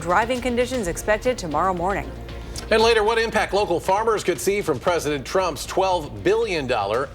Driving conditions expected tomorrow morning. And later, what impact local farmers could see from President Trump's $12 billion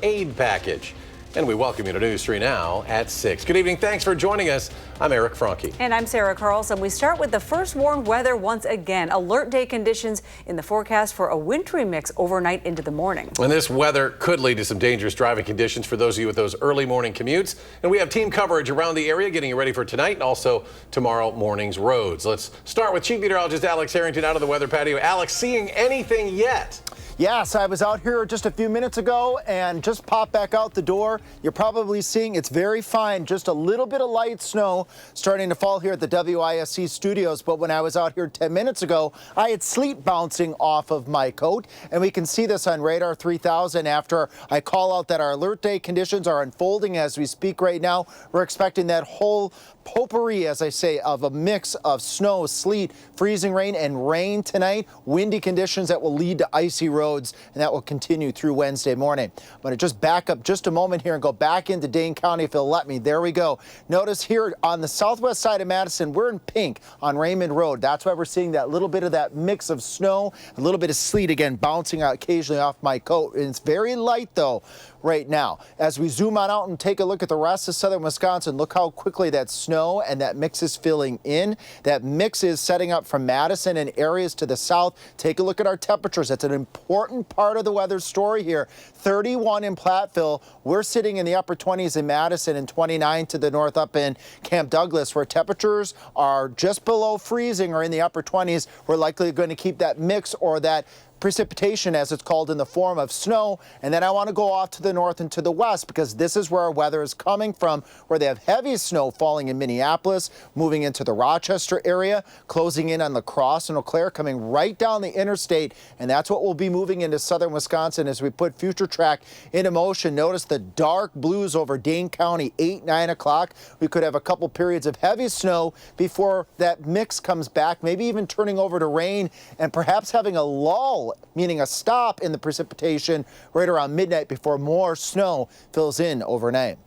aid package. And we welcome you to News 3 Now at 6. Good evening. Thanks for joining us. I'm Eric Franke. And I'm Sarah Carlson. We start with the first warned weather once again. Alert day conditions in the forecast for a wintry mix overnight into the morning. And this weather could lead to some dangerous driving conditions for those of you with those early morning commutes. And we have team coverage around the area getting you ready for tonight and also tomorrow morning's roads. Let's start with Chief Meteorologist Alex Harrington out of the weather patio. Alex, seeing anything yet? Yes, I was out here just a few minutes ago and just popped back out the door. You're probably seeing it's very fine, just a little bit of light snow starting to fall here at the WISC studios. But when I was out here 10 minutes ago, I had sleet bouncing off of my coat. And we can see this on Radar 3000 after I call out that our alert day conditions are unfolding as we speak right now. We're expecting that whole potpourri, as I say, of a mix of snow, sleet, freezing rain, and rain tonight. Windy conditions that will lead to icy roads, and that will continue through Wednesday morning. I'm going to just back up just a moment here and go back into Dane County if it'll let me. There we go. Notice here on the southwest side of Madison, we're in pink on Raymond Road. That's why we're seeing that little bit of that mix of snow, a little bit of sleet again bouncing out occasionally off my coat. And it's very light though right now. As we zoom on out and take a look at the rest of southern Wisconsin, look how quickly that snow and that mix is filling in. That mix is setting up from Madison and areas to the south. Take a look at our temperatures. That's an important part of the weather story here. 31 in Platteville. We're sitting in the upper 20s in Madison and 29 to the north up in Camp Douglas, where temperatures are just below freezing or in the upper 20s. We're likely going to keep that mix or that precipitation, as it's called, in the form of snow. And then I want to go off to the north and to the west because this is where our weather is coming from, where they have heavy snow falling in Minneapolis, moving into the Rochester area, closing in on La Crosse and Eau Claire, coming right down the interstate. And that's what will be moving into southern Wisconsin as we put Future Track into motion. Notice the dark blues over Dane County, 8, 9 o'clock. We could have a couple periods of heavy snow before that mix comes back, maybe even turning over to rain and perhaps having a lull, meaning a stop in the precipitation right around midnight before more snow fills in overnight.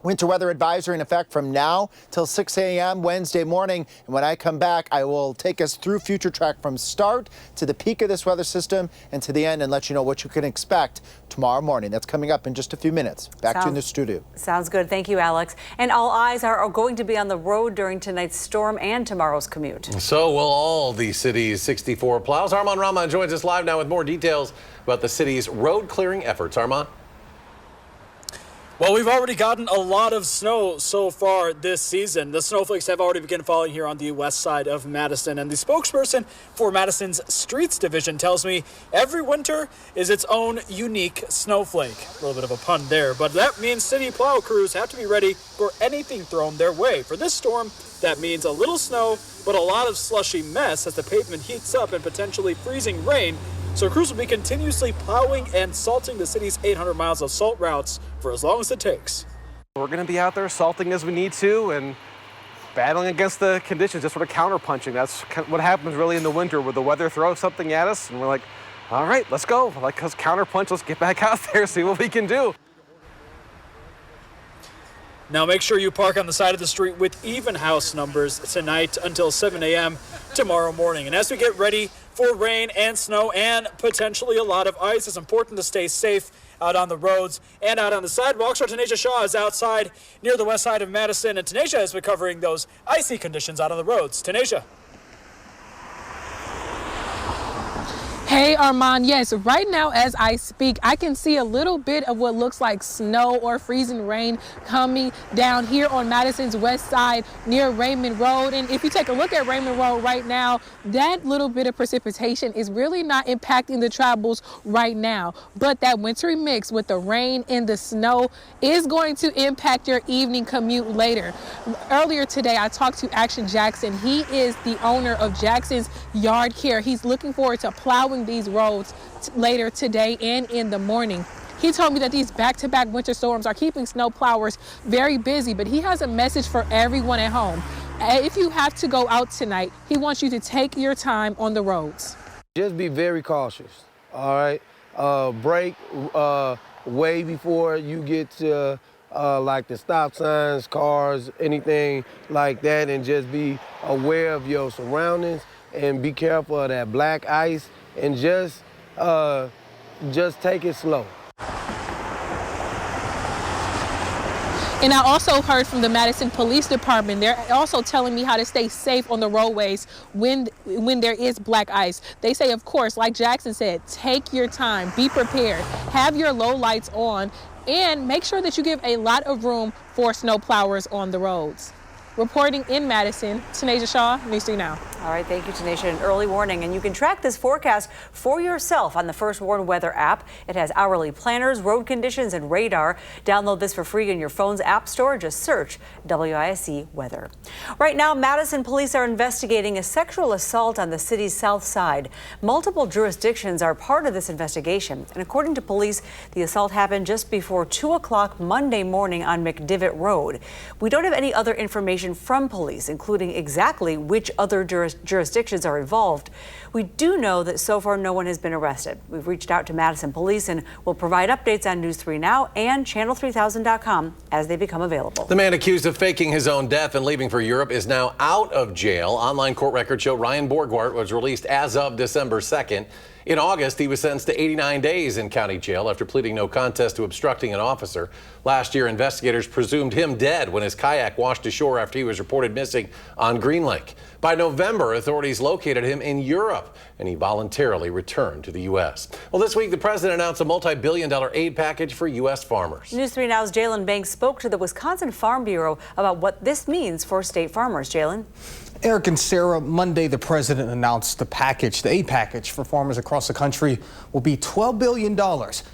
Winter weather advisory in effect from now till 6 a.m. Wednesday morning. And when I come back, I will take us through Future Track from start to the peak of this weather system and to the end and let you know what you can expect tomorrow morning. That's coming up in just a few minutes. Back to you in the studio. Sounds good. Thank you, Alex. And all eyes are going to be on the road during tonight's storm and tomorrow's commute. So will all the city's 64 plows. Armand Rahman joins us live now with more details about the city's road clearing efforts. Armand? Well, we've already gotten a lot of snow so far this season. The snowflakes have already begun falling here on the west side of Madison. And the spokesperson for Madison's Streets Division tells me every winter is its own unique snowflake. A little bit of a pun there, but that means city plow crews have to be ready for anything thrown their way. For this storm, that means a little snow, but a lot of slushy mess as the pavement heats up and potentially freezing rain. So crews will be continuously plowing and salting the city's 800 miles of salt routes for as long as it takes. We're going to be out there salting as we need to and battling against the conditions, just sort of counterpunching. That's what happens really in the winter where the weather throws something at us and we're like, all right, let's go. Let's counterpunch. Let's get back out there, see what we can do. Now make sure you park on the side of the street with even house numbers tonight until 7 a.m. tomorrow morning. And as we get ready for rain and snow and potentially a lot of ice, it's important to stay safe out on the roads and out on the sidewalks. Our Tanisha Shaw is outside near the west side of Madison, and Tanisha has been covering those icy conditions out on the roads. Tanisha. Hey Armand, yes, right now as I speak, I can see a little bit of what looks like snow or freezing rain coming down here on Madison's west side near Raymond Road. And if you take a look at Raymond Road right now, that little bit of precipitation is really not impacting the travels right now. But that wintry mix with the rain and the snow is going to impact your evening commute later. Earlier today, I talked to Action Jackson. He is the owner of Jackson's Yard Care. He's looking forward to plowing these roads later today and in the morning. He told me that these back-to-back winter storms are keeping snow plowers very busy, but he has a message for everyone at home. If you have to go out tonight, he wants you to take your time on the roads. Just be very cautious, all right? Brake way before you get to like the stop signs, cars, anything like that, and just be aware of your surroundings and be careful of that black ice and just take it slow. And I also heard from the Madison Police Department. They're also telling me how to stay safe on the roadways when there is black ice. They say, of course, like Jackson said, take your time, be prepared, have your low lights on, and make sure that you give a lot of room for snow plowers on the roads. Reporting in Madison, Tanasia Shaw, News 3 Now. All right, thank you, Tanisha. An early warning, and you can track this forecast for yourself on the First Warn Weather app. It has hourly planners, road conditions, and radar. Download this for free in your phone's app store. Just search WISC Weather. Right now, Madison police are investigating a sexual assault on the city's south side. Multiple jurisdictions are part of this investigation, and according to police, the assault happened just before 2 o'clock Monday morning on McDivitt Road. We don't have any other information from police, including exactly which other jurisdictions are involved. We do know that so far no one has been arrested. We've reached out to Madison Police and will provide updates on News 3 Now and channel3000.com as they become available. The man accused of faking his own death and leaving for Europe is now out of jail. Online court records show Ryan Borgwart was released as of December 2nd. In August, he was sentenced to 89 days in county jail after pleading no contest to obstructing an officer. Last year, investigators presumed him dead when his kayak washed ashore after he was reported missing on Green Lake. By November, authorities located him in Europe, and he voluntarily returned to the U.S. Well, this week, the president announced a multi-billion-dollar aid package for U.S. farmers. News 3 Now's Jalen Banks spoke to the Wisconsin Farm Bureau about what this means for state farmers. Jalen? Eric and Sarah, Monday, the president announced the aid package for farmers across the country will be $12 billion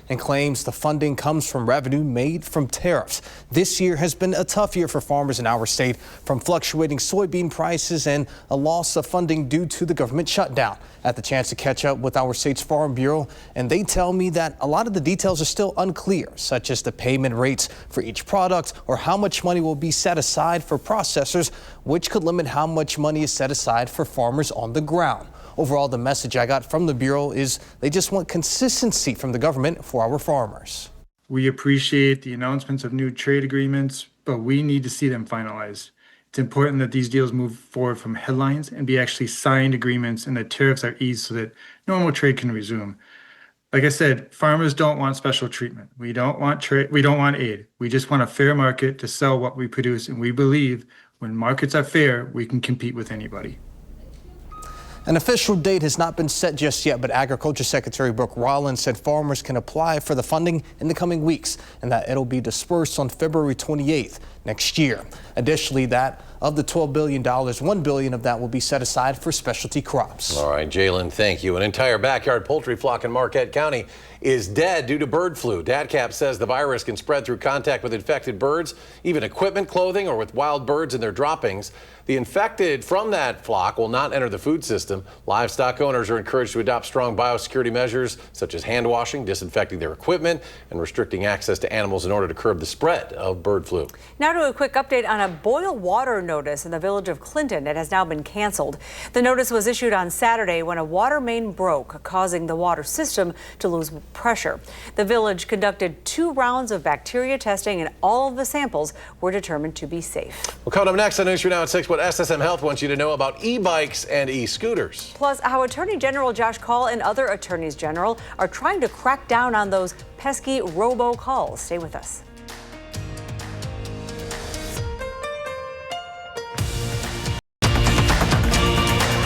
and claims the funding comes from revenue made from tariffs. This year has been a tough year for farmers in our state, from fluctuating soybean prices and a loss of funding due to the government shutdown. I had the chance to catch up with our state's Farm Bureau, and they tell me that a lot of the details are still unclear, such as the payment rates for each product or how much money will be set aside for processors, which could limit how much money is set aside for farmers on the ground. Overall, the message I got from the Bureau is they just want consistency from the government for our farmers. We appreciate the announcements of new trade agreements, but we need to see them finalized. It's important that these deals move forward from headlines and be actually signed agreements and that tariffs are eased so that normal trade can resume. Like I said, farmers don't want special treatment. We don't want aid. We just want a fair market to sell what we produce, and we believe when markets are fair, we can compete with anybody. An official date has not been set just yet, but Agriculture Secretary Brooke Rollins said farmers can apply for the funding in the coming weeks and that it'll be dispersed on February 28th next year. Additionally, that of the $12 billion, $1 billion of that will be set aside for specialty crops. All right, Jalen, thank you. An entire backyard poultry flock in Marquette County is dead due to bird flu. DADCAP says the virus can spread through contact with infected birds, even equipment, clothing, or with wild birds and their droppings. The infected from that flock will not enter the food system. Livestock owners are encouraged to adopt strong biosecurity measures, such as hand washing, disinfecting their equipment, and restricting access to animals in order to curb the spread of bird flu. Now to a quick update on a boil water notice in the village of Clinton. It has now been canceled. The notice was issued on Saturday when a water main broke, causing the water system to lose pressure. The village conducted 2 rounds of bacteria testing, and all of the samples were determined to be safe. Well, coming up next on News 3 Now at 6, what SSM Health wants you to know about e-bikes and e-scooters. Plus, how Attorney General Josh Kaul and other attorneys general are trying to crack down on those pesky robocalls. Stay with us.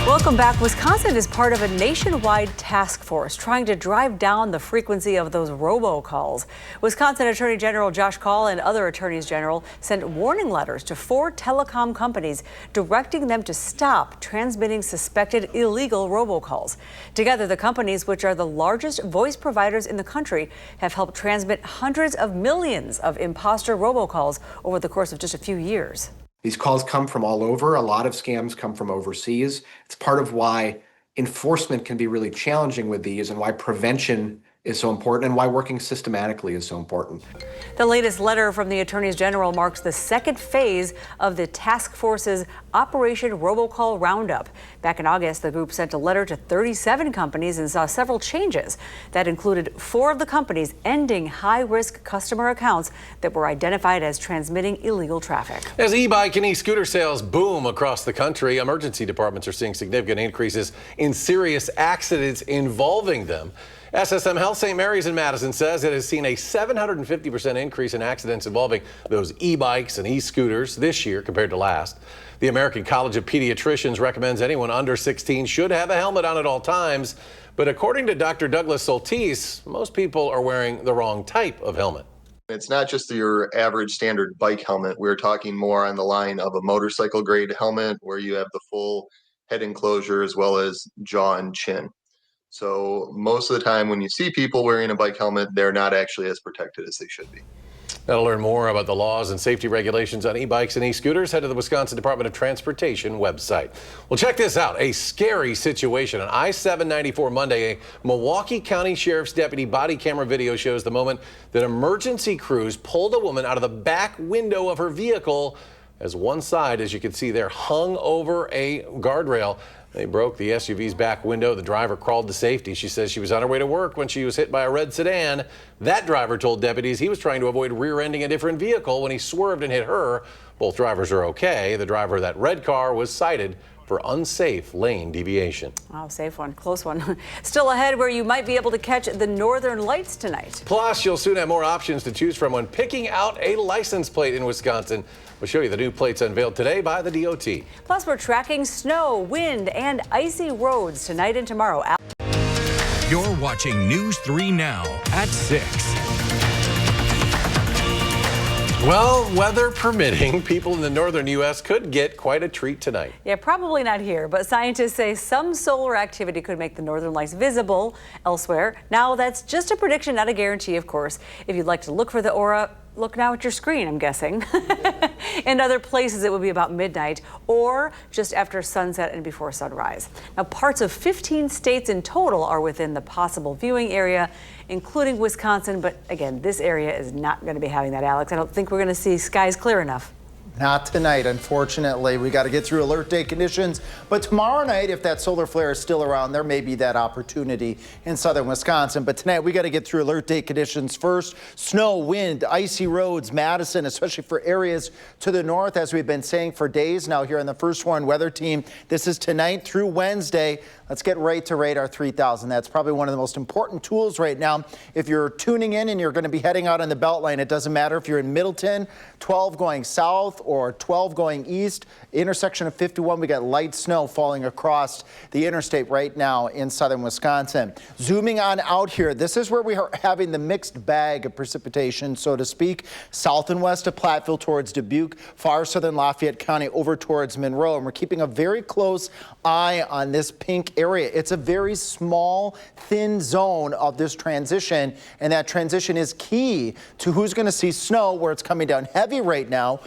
Welcome back. Wisconsin is part of a nationwide task force trying to drive down the frequency of those robocalls. Wisconsin Attorney General Josh Kaul and other attorneys general sent warning letters to 4 telecom companies directing them to stop transmitting suspected illegal robocalls. Together, the companies, which are the largest voice providers in the country, have helped transmit hundreds of millions of imposter robocalls over the course of just a few years. These calls come from all over. A lot of scams come from overseas. It's part of why enforcement can be really challenging with these and why prevention is so important and why working systematically is so important. The latest letter from the Attorney General marks the second phase of the task force's Operation Robocall Roundup. Back in August, the group sent a letter to 37 companies and saw several changes. That included 4 of the companies ending high-risk customer accounts that were identified as transmitting illegal traffic. As e-bike and e-scooter sales boom across the country, emergency departments are seeing significant increases in serious accidents involving them. SSM Health St. Mary's in Madison says it has seen a 750% increase in accidents involving those e-bikes and e-scooters this year compared to last. The American College of Pediatricians recommends anyone under 16 should have a helmet on at all times. But according to Dr. Douglas Soltis, most people are wearing the wrong type of helmet. It's not just your average standard bike helmet. We're talking more on the line of a motorcycle grade helmet where you have the full head enclosure as well as jaw and chin. So most of the time when you see people wearing a bike helmet, they're not actually as protected as they should be. Now, to learn more about the laws and safety regulations on e-bikes and e-scooters, head to the Wisconsin Department of Transportation website. Well, check this out. A scary situation on I-794 Monday. A Milwaukee County Sheriff's deputy body camera video shows the moment that emergency crews pulled a woman out of the back window of her vehicle as one side, as you can see there, hung over a guardrail. They broke the SUV's back window. The driver crawled to safety. She says she was on her way to work when she was hit by a red sedan. That driver told deputies he was trying to avoid rear-ending a different vehicle when he swerved and hit her. Both drivers are okay. The driver of that red car was cited for unsafe lane deviation. Wow, safe one, close one. Still ahead, where you might be able to catch the northern lights tonight. Plus, you'll soon have more options to choose from when picking out a license plate in Wisconsin. We'll show you the new plates unveiled today by the DOT. Plus, we're tracking snow, wind, and icy roads tonight and tomorrow. You're watching News 3 Now at 6. Well, weather permitting, people in the northern U.S. could get quite a treat tonight. Yeah, probably not here, but scientists say some solar activity could make the northern lights visible elsewhere. Now, that's just a prediction, not a guarantee, of course. If you'd like to look for the aura, look now at your screen, I'm guessing. In other places, it will be about midnight or just after sunset and before sunrise. Now, parts of 15 states in total are within the possible viewing area, including Wisconsin. But again, this area is not going to be having that, Alex. I don't think we're going to see skies clear enough. Not tonight, unfortunately. We got to get through alert day conditions. But tomorrow night, if that solar flare is still around, there may be that opportunity in southern Wisconsin. But tonight, we got to get through alert day conditions first. Snow, wind, icy roads, Madison, especially for areas to the north, as we've been saying for days now here on the First Warn Weather Team. This is tonight through Wednesday. Let's get right to Radar 3000. That's probably one of the most important tools right now. If you're tuning in and you're going to be heading out on the Beltline, it doesn't matter if you're in Middleton, 12 going south or 12 going east. Intersection of 51, we got light snow falling across the interstate right now in southern Wisconsin. Zooming on out here, this is where we are having the mixed bag of precipitation, so to speak. South and west of Platteville towards Dubuque, far southern Lafayette County over towards Monroe. And we're keeping a very close eye on this pink area. It's a very small, thin zone of this transition, and that transition is key to who's going to see snow, where it's coming down heavy right now,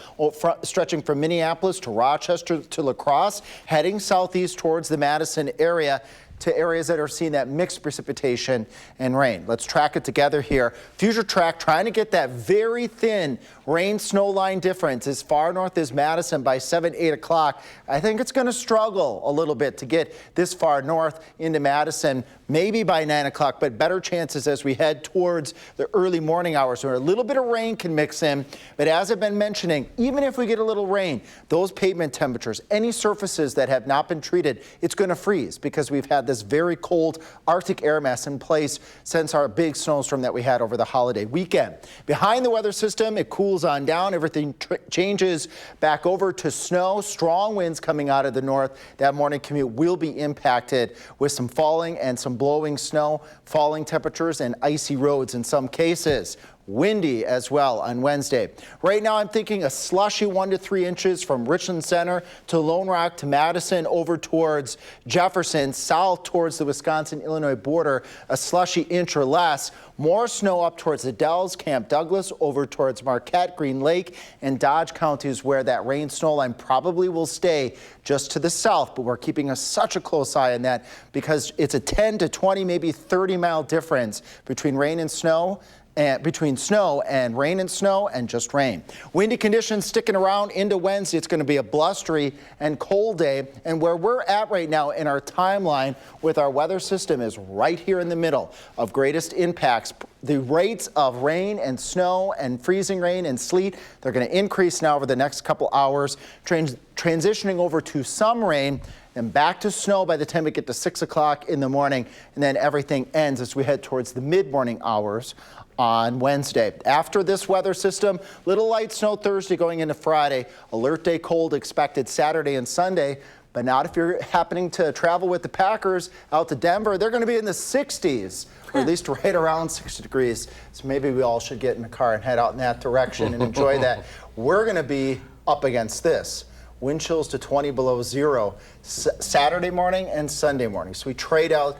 stretching from Minneapolis to Rochester to La Crosse, heading southeast towards the Madison area, to areas that are seeing that mixed precipitation and rain. Let's track it together here. Future Track trying to get that very thin rain-snow line difference as far north as Madison by 7, 8 o'clock. I think it's going to struggle a little bit to get this far north into Madison, maybe by 9 o'clock, but better chances as we head towards the early morning hours where a little bit of rain can mix in. But as I've been mentioning, even if we get a little rain, those pavement temperatures, any surfaces that have not been treated, it's going to freeze because we've had this very cold Arctic air mass in place since our big snowstorm that we had over the holiday weekend. Behind the weather system, it cools on down. Everything changes back over to snow. Strong winds coming out of the north. That morning commute will be impacted with some falling and some blowing snow, falling temperatures, and icy roads in some cases. windy as well on Wednesday. Right now I'm thinking a slushy 1 to 3 inches from Richland Center to Lone Rock to Madison over towards Jefferson, south towards the Wisconsin-Illinois border, a slushy inch or less. More snow up towards the Dells, Camp Douglas, over towards Marquette, Green Lake, and Dodge counties where that rain snow line probably will stay just to the south, but we're keeping such a close eye on that because it's a 10 to 20, maybe 30-mile difference between rain and snow. Between snow and rain and snow and just rain. Windy conditions sticking around into Wednesday. It's going to be a blustery and cold day. And where we're at right now in our timeline with our weather system is right here in the middle of greatest impacts. The rates of rain and snow and freezing rain and sleet, they're going to increase now over the next couple hours, transitioning over to some rain and back to snow by the time we get to 6 o'clock in the morning. And then everything ends as we head towards the mid-morning hours on Wednesday. After this weather system, little light snow Thursday going into Friday. Alert day cold expected Saturday and Sunday, but not if you're happening to travel with the Packers out to Denver. They're going to be in the 60s, or at least right around 60 degrees. So maybe we all should get in the car and head out in that direction and enjoy that. We're going to be up against this. Wind chills to 20 below zero Saturday morning and Sunday morning. So we trade out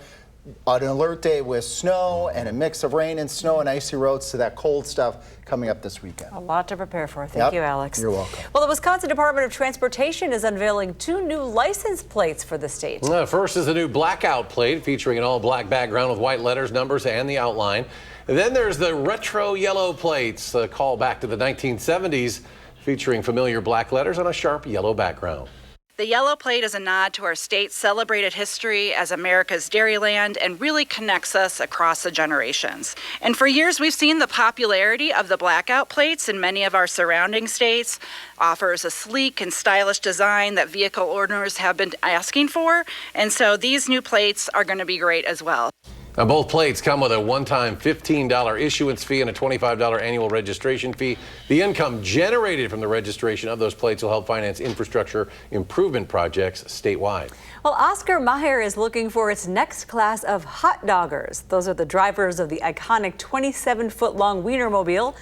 an alert day with snow and a mix of rain and snow and icy roads to that cold stuff coming up this weekend. A lot to prepare for. Thank you, Alex. You're welcome. Well, the Wisconsin Department of Transportation is unveiling 2 new license plates for the state. First is a new blackout plate featuring an all-black background with white letters, numbers, and the outline. And then there's the retro yellow plates, a call back to the 1970s, featuring familiar black letters on a sharp yellow background. The yellow plate is a nod to our state's celebrated history as America's dairyland and really connects us across the generations. And for years, we've seen the popularity of the blackout plates in many of our surrounding states. Offers a sleek and stylish design that vehicle owners have been asking for. And so these new plates are going to be great as well. Now, both plates come with a one-time $15 issuance fee and a $25 annual registration fee. The income generated from the registration of those plates will help finance infrastructure improvement projects statewide. Well, Oscar Mayer is looking for its next class of hot doggers. Those are the drivers of the iconic 27-foot-long Wienermobile.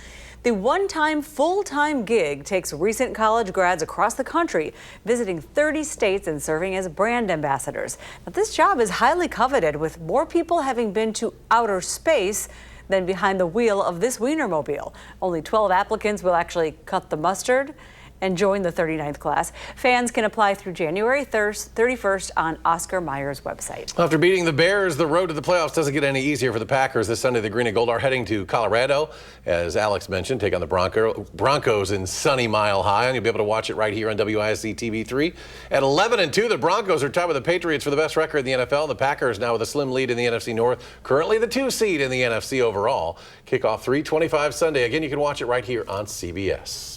The one-time, full-time gig takes recent college grads across the country, visiting 30 states and serving as brand ambassadors. Now, this job is highly coveted, with more people having been to outer space than behind the wheel of this Wienermobile. Only 12 applicants will actually cut the mustard and join the 39th class. Fans can apply through January 31st on Oscar Mayer's website. After beating the Bears, the road to the playoffs doesn't get any easier for the Packers. This Sunday, the Green and Gold are heading to Colorado, as Alex mentioned, take on the Broncos in sunny Mile High, and you'll be able to watch it right here on WISC-TV 3. At 11-2, the Broncos are tied with the Patriots for the best record in the NFL. The Packers now with a slim lead in the NFC North, currently the 2 seed in the NFC overall. Kickoff 3:25 Sunday. Again, you can watch it right here on CBS.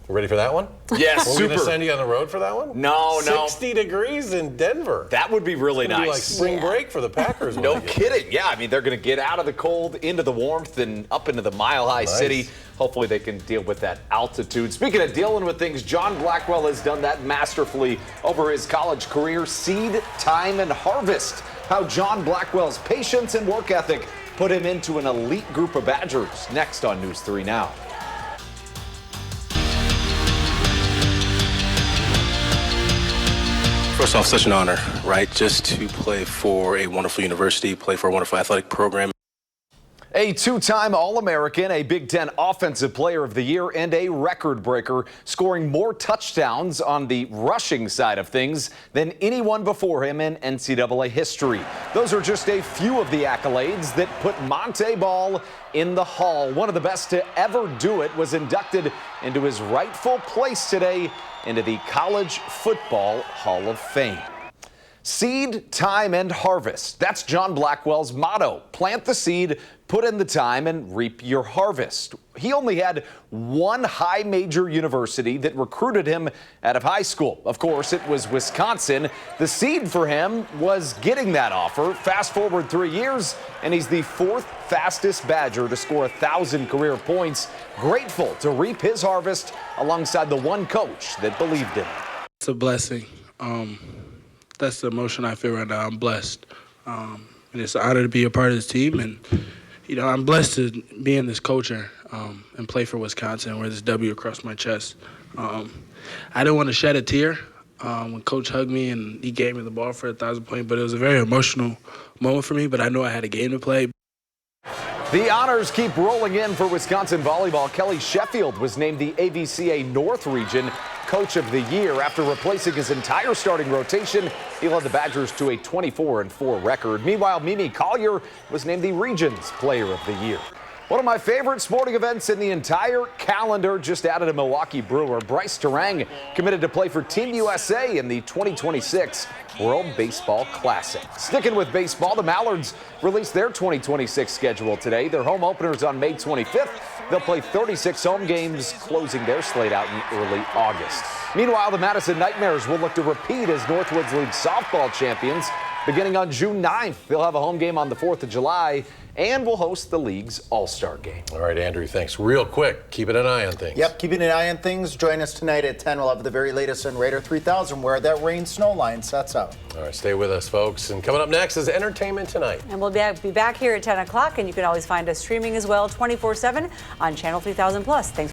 Ready for that one? Yes, We're super. going to send you on the road for that one? No. 60 degrees in Denver. That would be really nice. Be like spring break for the Packers. No kidding. Yeah, I mean, they're going to get out of the cold, into the warmth, and up into the mile-high city. Hopefully they can deal with that altitude. Speaking of dealing with things, John Blackwell has done that masterfully over his college career. Seed, time, and harvest. How John Blackwell's patience and work ethic put him into an elite group of Badgers. Next on News 3 Now. First off, such an honor, right? Just to play for a wonderful university, play for a wonderful athletic program. A 2-time All-American, a Big Ten Offensive Player of the Year, and a record breaker, scoring more touchdowns on the rushing side of things than anyone before him in NCAA history. Those are just a few of the accolades that put Monte Ball in the Hall. One of the best to ever do it was inducted into his rightful place today into the College Football Hall of Fame. Seed, time, and harvest. That's John Blackwell's motto. Plant the seed, put in the time, and reap your harvest. He only had one high major university that recruited him out of high school. Of course, it was Wisconsin. The seed for him was getting that offer. Fast forward 3 years, and he's the 4th fastest Badger to score 1,000 career points. Grateful to reap his harvest alongside the one coach that believed in him. It's a blessing. That's the emotion I feel right now. I'm blessed. And it's an honor to be a part of this team. And, I'm blessed to be in this culture and play for Wisconsin, wear this W across my chest. I didn't want to shed a tear when Coach hugged me and he gave me the ball for 1,000 points, but it was a very emotional moment for me, but I knew I had a game to play. The honors keep rolling in for Wisconsin volleyball. Kelly Sheffield was named the AVCA North Region Coach of the Year after replacing his entire starting rotation. He led the Badgers to a 24-4 record. Meanwhile, Mimi Collier was named the Region's Player of the Year. One of my favorite sporting events in the entire calendar just added a Milwaukee Brewer. Bryce Terang committed to play for Team USA in the 2026 World Baseball Classic. Sticking with baseball, the Mallards released their 2026 schedule today. Their home opener is on May 25th. They'll play 36 home games, closing their slate out in early August. Meanwhile, the Madison Nightmares will look to repeat as Northwoods League softball champions. Beginning on June 9th, they'll have a home game on the 4th of July and will host the league's All-Star Game. All right, Andrew, thanks. Real quick, keeping an eye on things. Yep, keeping an eye on things. Join us tonight at 10. We'll have the very latest on Radar 3000, where that rain-snow line sets out. All right, stay with us, folks. And coming up next is Entertainment Tonight. And we'll be back here at 10 o'clock, and you can always find us streaming as well 24/7 on Channel 3000 Plus. Thanks.